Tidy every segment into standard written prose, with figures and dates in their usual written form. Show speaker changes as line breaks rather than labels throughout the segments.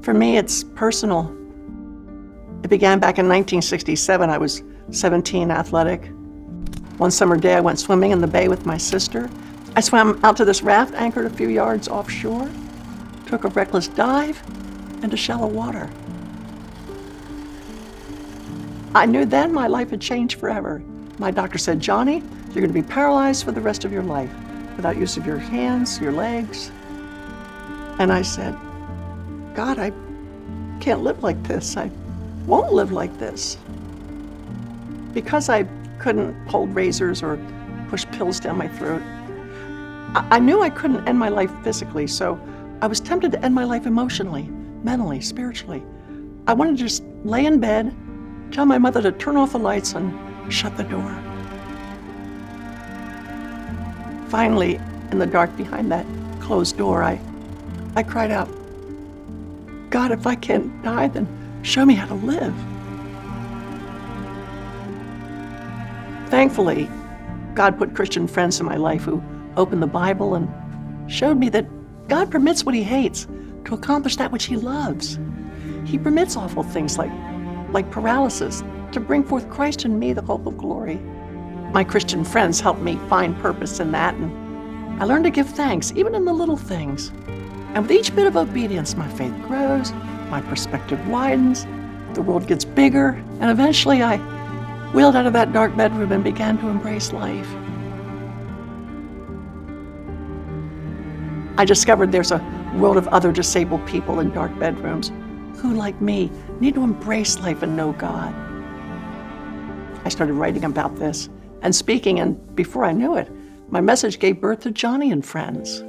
For me, it's personal. It began back in 1967. I was 17, athletic. One summer day, I went swimming in the bay with my sister. I swam out to this raft anchored a few yards offshore, took a reckless dive into shallow water. I knew then my life had changed forever. My doctor said, "Johnny, you're going to be paralyzed for the rest of your life, without use of your hands, your legs." And I said, "God, I can't live like this. I won't live like this." Because I couldn't hold razors or push pills down my throat, I knew I couldn't end my life physically, so I was tempted to end my life emotionally, mentally, spiritually. I wanted to just lay in bed, tell my mother to turn off the lights and shut the door. Finally, in the dark behind that closed door, I cried out, "God, if I can't die, then show me how to live." Thankfully, God put Christian friends in my life who opened the Bible and showed me that God permits what he hates to accomplish that which he loves. He permits awful things like paralysis to bring forth Christ in me, the hope of glory. My Christian friends helped me find purpose in that, and I learned to give thanks, even in the little things. And with each bit of obedience, my faith grows, my perspective widens, the world gets bigger, and eventually I wheeled out of that dark bedroom and began to embrace life. I discovered there's a world of other disabled people in dark bedrooms who, like me, need to embrace life and know God. I started writing about this and speaking, and before I knew it, my message gave birth to Johnny and Friends.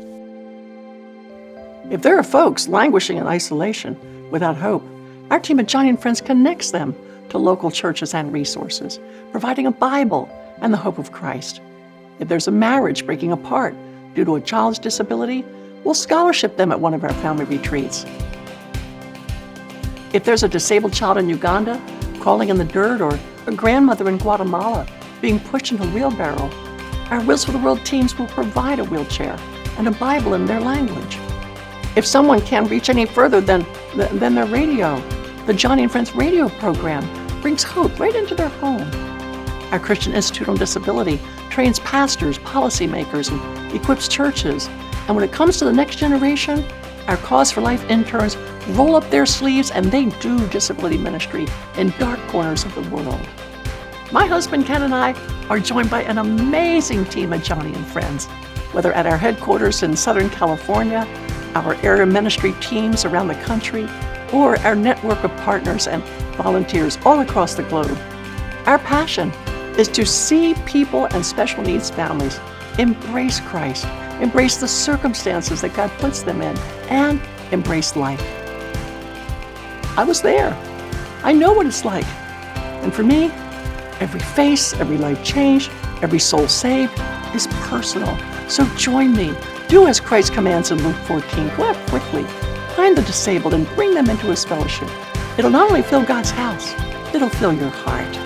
If there are folks languishing in isolation without hope, our team at Johnny and Friends connects them to local churches and resources, providing a Bible and the hope of Christ. If there's a marriage breaking apart due to a child's disability, we'll scholarship them at one of our family retreats. If there's a disabled child in Uganda crawling in the dirt, or a grandmother in Guatemala being pushed into a wheelbarrow, our Wheels for the World teams will provide a wheelchair and a Bible in their language. If someone can't reach any further than their radio, the Johnny and Friends radio program brings hope right into their home. Our Christian Institute on Disability trains pastors, policymakers, and equips churches. And when it comes to the next generation, our Cause for Life interns roll up their sleeves and they do disability ministry in dark corners of the world. My husband Ken and I are joined by an amazing team at Johnny and Friends, whether at our headquarters in Southern California, our area ministry teams around the country, or our network of partners and volunteers all across the globe. Our passion is to see people and special needs families embrace Christ, embrace the circumstances that God puts them in, and embrace life. I was there. I know what it's like. And for me, every face, every life changed, every soul saved is personal. So join me. Do as Christ commands in Luke 14. Go out quickly, find the disabled, and bring them into his fellowship. It'll not only fill God's house, it'll fill your heart.